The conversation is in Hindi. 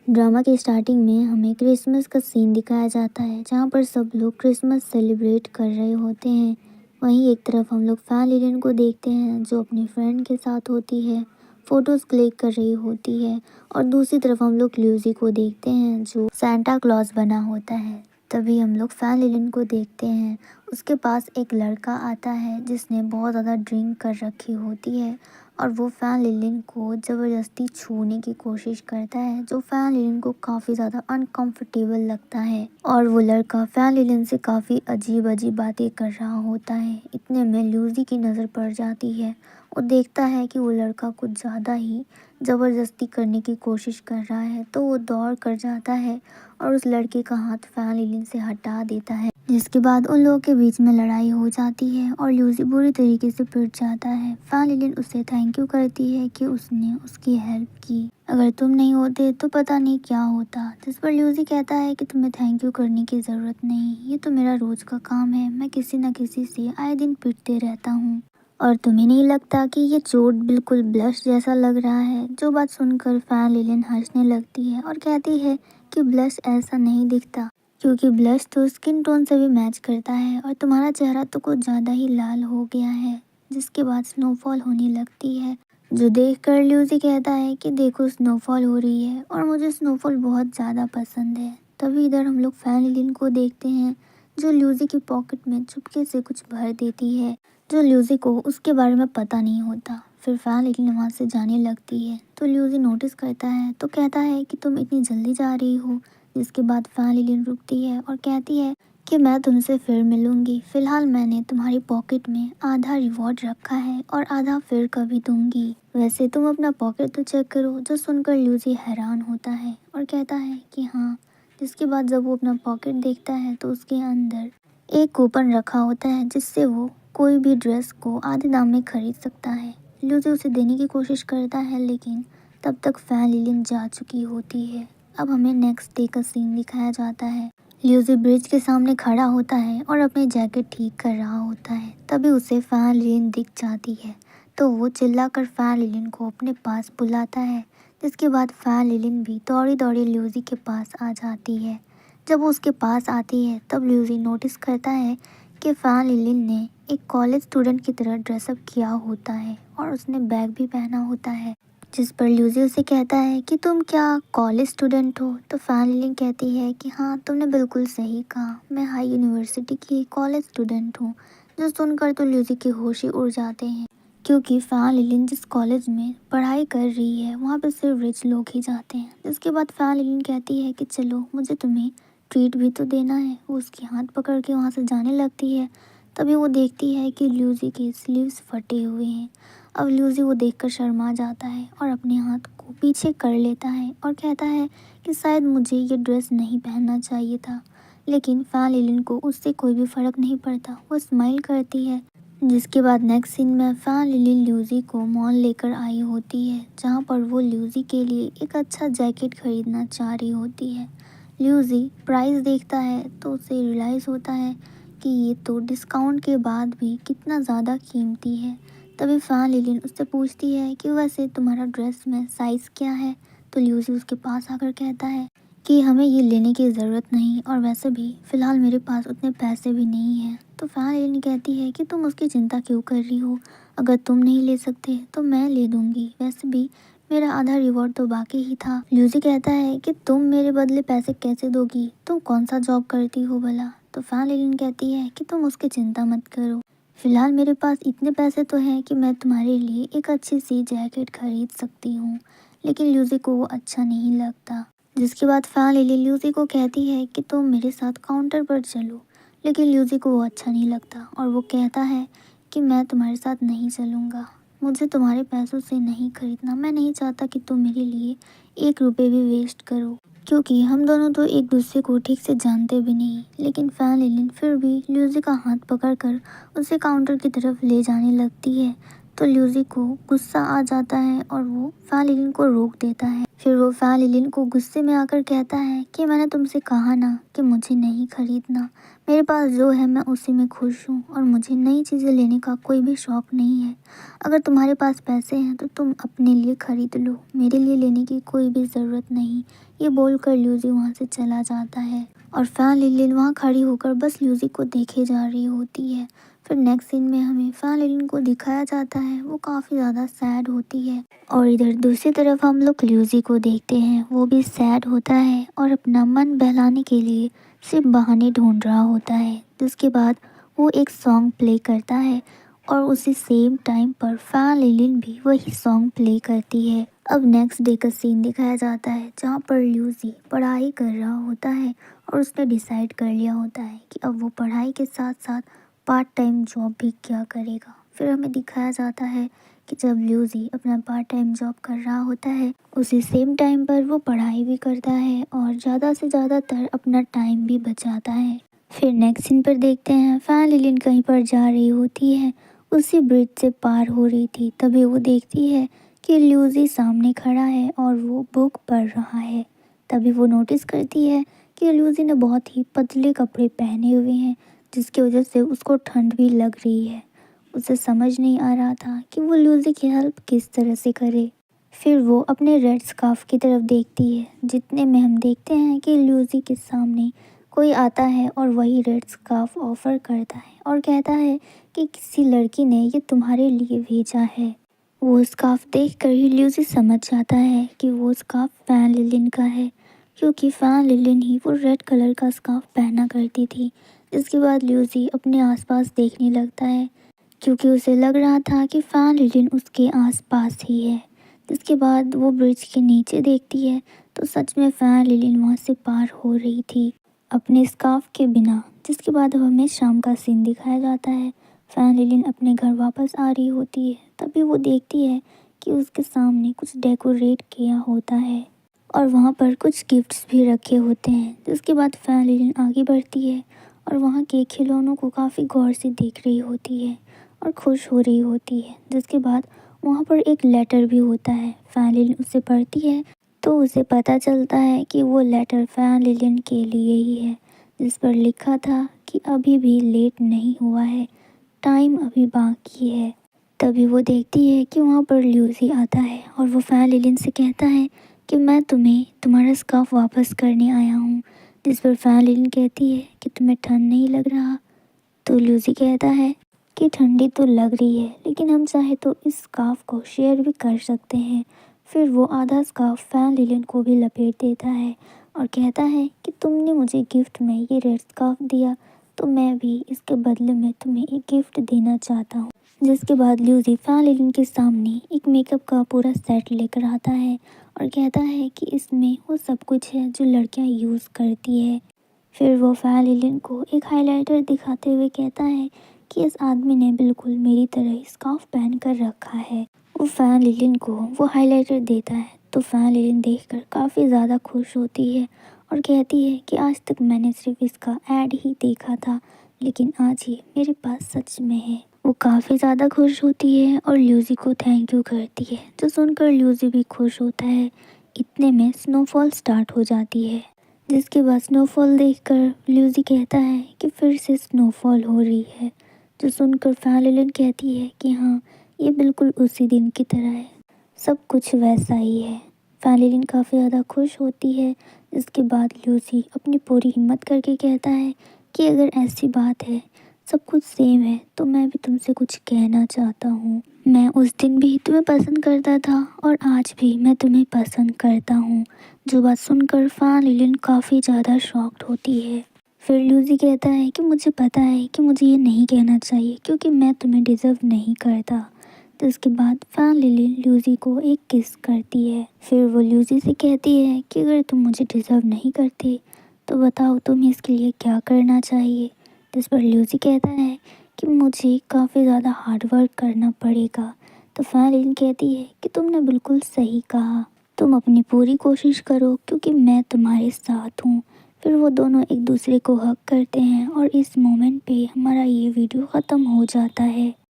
ड्रामा की स्टार्टिंग में हमें क्रिसमस का सीन दिखाया जाता है जहाँ पर सब लोग क्रिसमस सेलिब्रेट कर रहे होते हैं। वहीं एक तरफ हम लोग फैन लिलिन को देखते हैं जो अपनी फ्रेंड के साथ होती है, फोटोज क्लिक कर रही होती है। और दूसरी तरफ हम लोग ल्यूजी को देखते हैं जो सांता क्लॉज बना होता है। तभी हम लोग फैन लिलिन को देखते हैं, उसके पास एक लड़का आता है जिसने बहुत ज़्यादा ड्रिंक कर रखी होती है और वो फैन लिलिन को ज़बरदस्ती छूने की कोशिश करता है, जो फैन लिलिन को काफ़ी ज़्यादा अनकंफर्टेबल लगता है। और वो लड़का फैन लिलिन से काफ़ी अजीब अजीब बातें कर रहा होता है। इतने में ल्यूजी की नज़र पड़ जाती है। वो देखता है कि वो लड़का कुछ ज़्यादा ही ज़बरदस्ती करने की कोशिश कर रहा है, तो वो दौड़ कर जाता है और उस लड़के का हाथ फैन लिलिन से हटा देता है। जिसके बाद उन लोगों के बीच में लड़ाई हो जाती है और ल्यूजी बुरी तरीके से पिट जाता है। फैन लिलिन उससे थैंक यू करती है कि उसने उसकी हेल्प की, अगर तुम नहीं होते तो पता नहीं क्या होता। जिस पर ल्यूजी कहता है कि तुम्हें थैंक यू करने की ज़रूरत नहीं, ये तो मेरा रोज़ का काम है, मैं किसी न किसी से आए दिन पिटते रहता हूँ। और तुम्हें नहीं लगता कि ये चोट बिल्कुल ब्लश जैसा लग रहा है? जो बात सुनकर फैन लिलिन हंसने लगती है और कहती है कि ब्लश ऐसा नहीं दिखता, क्योंकि ब्लश तो स्किन टोन से भी मैच करता है और तुम्हारा चेहरा तो कुछ ज़्यादा ही लाल हो गया है। जिसके बाद स्नोफॉल होने लगती है, जो देखकर ल्यूजी कहता है कि देखो स्नोफॉल हो रही है और मुझे स्नोफॉल बहुत ज़्यादा पसंद है। तभी इधर हम लोग फैन लिलिन को देखते हैं जो ल्यूजी की पॉकेट में चुपके से कुछ भर देती है, जो ल्यूजी को उसके बारे में पता नहीं होता। फिर फैन लिलिन वहाँ से जाने लगती है तो ल्यूजी नोटिस करता है तो कहता है कि तुम इतनी जल्दी जा रही हो। जिसके बाद फैन लिलिन रुकती है और कहती है कि मैं तुमसे फिर मिलूंगी, फिलहाल मैंने तुम्हारी पॉकेट में आधा रिवॉर्ड रखा है और आधा फिर कभी दूंगी। वैसे तुम अपना पॉकेट तो चेक करो। जो सुनकर ल्यूजी हैरान होता है और कहता है कि हाँ। जिसके बाद जब वो अपना पॉकेट देखता है तो उसके अंदर एक कूपन रखा होता है जिससे वो कोई भी ड्रेस को आधे दाम में खरीद सकता है। ल्यूजी उसे देने की कोशिश करता है लेकिन तब तक फैन लिलिन जा चुकी होती है। अब हमें नेक्स्ट डे का सीन दिखाया जाता है। ल्यूजी ब्रिज के सामने खड़ा होता है और अपनी जैकेट ठीक कर रहा होता है। तभी उसे फैन लिलिन दिख जाती है तो वो चिल्लाकर फैन लिलिन को अपने पास बुलाता है। जिसके बाद फैन लिलिन भी दौड़ी दौड़ी ल्यूजी के पास आ जाती है। जब वो उसके पास आती है तब ल्यूजी नोटिस करता है कि फैन लिलिन ने एक कॉलेज स्टूडेंट की तरह ड्रेसअप किया होता है और उसने बैग भी पहना होता है। जिस पर ल्यूजी उसे कहता है कि तुम क्या कॉलेज स्टूडेंट हो? तो फैन लिलिन कहती है कि हाँ, तुमने बिल्कुल सही कहा, मैं हाई यूनिवर्सिटी की कॉलेज स्टूडेंट हूँ। जो सुनकर तो ल्यूजी के होश ही उड़ जाते हैं, क्योंकि फैन लिलिन जिस कॉलेज में पढ़ाई कर रही है वहाँ पे सिर्फ रिच लोग ही जाते हैं। जिसके बाद फैन लिलिन कहती है कि चलो, मुझे तुम्हें ट्रीट भी तो देना है। वो उसके हाथ पकड़ के वहाँ से जाने लगती है। तभी वो देखती है कि ल्यूजी के स्लीव्स फटे हुए हैं। अब ल्यूजी वो देखकर शर्मा जाता है और अपने हाथ को पीछे कर लेता है और कहता है कि शायद मुझे ये ड्रेस नहीं पहनना चाहिए था। लेकिन फैन लिलिन को उससे कोई भी फ़र्क नहीं पड़ता, वो स्माइल करती है। जिसके बाद नेक्स्ट सीन में फैन लिलिन ल्यूजी को मॉल लेकर आई होती है जहाँ पर वो ल्यूजी के लिए एक अच्छा जैकेट खरीदना चाह रही होती है। ल्यूजी प्राइस देखता है तो उसे रियलाइज़ होता है कि ये तो डिस्काउंट के बाद भी कितना ज़्यादा कीमती है। तभी फैन लिलिन उससे पूछती है कि वैसे तुम्हारा ड्रेस में साइज़ क्या है? तो ल्यूसी उसके पास आकर कहता है कि हमें ये लेने की ज़रूरत नहीं और वैसे भी फ़िलहाल मेरे पास उतने पैसे भी नहीं हैं। तो फैन लिलिन कहती है कि तुम उसकी चिंता क्यों कर रही हो? अगर तुम नहीं ले सकते तो मैं ले दूँगी, वैसे भी मेरा आधा रिवॉर्ड तो बाकी ही था। ल्यूसी कहता है कि तुम मेरे बदले पैसे कैसे दोगी? तुम कौन सा जॉब करती हो भला? तो फैन लिलिन कहती है कि तुम उसकी चिंता मत करो, फिलहाल मेरे पास इतने पैसे तो हैं कि मैं तुम्हारे लिए एक अच्छी सी जैकेट खरीद सकती हूँ। लेकिन ल्यूसी को वो अच्छा नहीं लगता। जिसके बाद फैन लिली ल्यूसी को कहती है कि तुम मेरे साथ काउंटर पर चलो। लेकिन ल्यूसी को वो अच्छा नहीं लगता और वो कहता है कि मैं तुम्हारे साथ नहीं चलूँगा, मुझे तुम्हारे पैसों से नहीं खरीदना। मैं नहीं चाहता कि तुम मेरे लिए 1 रुपये भी वेस्ट करो, क्योंकि हम दोनों तो एक दूसरे को ठीक से जानते भी नहीं। लेकिन फैन लिलिन फिर भी ल्यूसी का हाथ पकड़कर उसे काउंटर की तरफ ले जाने लगती है। तो ल्यूसी को गुस्सा आ जाता है और वो फैन लिलिन को रोक देता है। फिर वो फैन लिलिन को गुस्से में आकर कहता है कि मैंने तुमसे कहा ना कि मुझे नहीं खरीदना, मेरे पास जो है मैं उसी में खुश हूँ और मुझे नई चीज़ें लेने का कोई भी शौक नहीं है। अगर तुम्हारे पास पैसे हैं तो तुम अपने लिए खरीद लो, मेरे लिए लेने की कोई भी ज़रूरत नहीं। ये बोलकर ल्यूसी वहाँ से चला जाता है और फैन लिलिन वहाँ खड़ी होकर बस ल्यूसी को देखे जा रही होती है। फिर नेक्स्ट सीन में हमें फैन लिलिन को दिखाया जाता है, वो काफ़ी ज़्यादा सैड होती है और इधर दूसरी तरफ हम लोग ल्यूसी को देखते हैं, वो भी सैड होता है और अपना मन बहलाने के लिए सिर्फ बहाने ढूंढ रहा होता है। जिसके बाद वो एक सॉन्ग प्ले करता है और उसी सेम टाइम पर फैन लिलिन भी वही सॉन्ग प्ले करती है। अब नेक्स्ट डे का सीन दिखाया जाता है जहाँ पर ल्यूसी पढ़ाई कर रहा होता है और उसने डिसाइड कर लिया होता है कि अब वो पढ़ाई के साथ साथ पार्ट टाइम जॉब भी क्या करेगा। फिर हमें दिखाया जाता है कि जब ल्यूसी अपना पार्ट टाइम जॉब कर रहा होता है उसी सेम टाइम पर वो पढ़ाई भी करता है और ज़्यादा से ज़्यादातर अपना टाइम भी बचाता है। फिर नेक्स्ट सीन पर देखते हैं फैन लिलिन कहीं पर जा रही होती है, उसी ब्रिज से पार हो रही थी, तभी वो देखती है कि ल्यूसी सामने खड़ा है और वो बुक पढ़ रहा है। तभी वो नोटिस करती है कि ल्यूसी ने बहुत ही पतले कपड़े पहने हुए हैं जिसकी वजह से उसको ठंड भी लग रही है। उसे समझ नहीं आ रहा था कि वो ल्यूसी की हेल्प किस तरह से करे। फिर वो अपने रेड स्कार्फ की तरफ देखती है, जितने में हम देखते हैं कि ल्यूसी के सामने कोई आता है और वही रेड स्कार्फ ऑफर करता है और कहता है कि किसी लड़की ने ये तुम्हारे लिए भेजा है। वो स्कार्फ देखकर ही ल्यूसी समझ जाता है कि वो स्कार्फ फैन लिलिन का है, क्योंकि फैन लिलिन ही वो रेड कलर का स्कार्फ पहना करती थी। जिसके बाद ल्यूसी अपने आसपास देखने लगता है क्योंकि उसे लग रहा था कि फैन लिलिन उसके आसपास ही है। जिसके बाद वो ब्रिज के नीचे देखती है तो सच में फैन लिलिन वहाँ से पार हो रही थी अपने स्कार्फ के बिना। जिसके बाद अब हमें शाम का सीन दिखाया जाता है, फैन लिलिन अपने घर वापस आ रही होती है, तभी वो देखती है कि उसके सामने कुछ डेकोरेट किया होता है और वहाँ पर कुछ गिफ्ट्स भी रखे होते हैं। जिसके बाद फैन लिलिन आगे बढ़ती है और वहाँ के खिलौनों को काफ़ी गौर से देख रही होती है और खुश हो रही होती है। जिसके बाद वहाँ पर एक लेटर भी होता है, फैन लिलिन उसे पढ़ती है तो उसे पता चलता है कि वो लेटर फैन लिलिन के लिए ही है, जिस पर लिखा था कि अभी भी लेट नहीं हुआ है, टाइम अभी बाकी है। तभी वो देखती है कि वहाँ पर ल्यूसी आता है और वो फैन लिलिन से कहता है कि मैं तुम्हें तुम्हारा स्कार्फ वापस करने आया हूँ। जिस पर फैन लिलिन कहती है कि तुम्हें ठंड नहीं लग रहा। तो ल्यूसी कहता है कि ठंडी तो लग रही है, लेकिन हम चाहे तो इस स्कार्फ को शेयर भी कर सकते हैं। फिर वो आधा स्कार्फ फैन लिलिन को भी लपेट देता है और कहता है कि तुमने मुझे गिफ्ट में ये रेड स्कार्फ दिया तो मैं भी इसके बदले में तुम्हें एक गिफ्ट देना चाहता हूँ। जिसके बाद ल्यूसी फैन लिलिन के सामने एक मेकअप का पूरा सेट लेकर आता है और कहता है कि इसमें वो सब कुछ है जो लड़कियाँ यूज़ करती है। फिर वो फैन लिलिन को एक हाइलाइटर दिखाते हुए कहता है कि इस आदमी ने बिल्कुल मेरी तरह स्कार्फ पहन कर रखा है। वो फैन लिलिन को वो हाइलाइटर देता है तो फैन लिलिन देखकर काफ़ी ज़्यादा खुश होती है और कहती है कि आज तक मैंने सिर्फ इसका ऐड ही देखा था, लेकिन आज ये मेरे पास सच में है। वो काफ़ी ज़्यादा खुश होती है और ल्यूसी को थैंक यू करती है, जो सुनकर ल्यूसी भी खुश होता है। इतने में स्नोफॉल स्टार्ट हो जाती है। जिसके बाद स्नोफॉल देखकर ल्यूसी कहता है कि फिर से स्नोफॉल हो रही है, जो सुनकर फैन लिलिन कहती है कि हाँ, ये बिल्कुल उसी दिन की तरह है, सब कुछ वैसा ही है। फैन लिलिन काफ़ी ज़्यादा खुश होती है। इसके बाद ल्यूसी अपनी पूरी हिम्मत करके कहता है कि अगर ऐसी बात है, सब कुछ सेम है, तो मैं भी तुमसे कुछ कहना चाहता हूँ। मैं उस दिन भी तुम्हें पसंद करता था और आज भी मैं तुम्हें पसंद करता हूँ। जो बात सुनकर फैन लिलिन काफ़ी ज़्यादा शॉक्ड होती है। फिर ल्यूसी कहता है कि मुझे पता है कि मुझे ये नहीं कहना चाहिए क्योंकि मैं तुम्हें डिज़र्व नहीं करता। तो इसके बाद फैन लिलिन ल्यूसी को एक किस करती है। फिर वो ल्यूसी से कहती है कि अगर तुम मुझे डिज़र्व नहीं करते तो बताओ तुम्हें इसके लिए क्या करना चाहिए। जिस पर ल्यूसी कहता है कि मुझे काफ़ी ज़्यादा हार्ड वर्क करना पड़ेगा। तो फैन लिलिन कहती है कि तुमने बिल्कुल सही कहा, तुम अपनी पूरी कोशिश करो क्योंकि मैं तुम्हारे साथ हूँ। फिर वो दोनों एक दूसरे को हग करते हैं और इस मोमेंट पे हमारा ये वीडियो ख़त्म हो जाता है।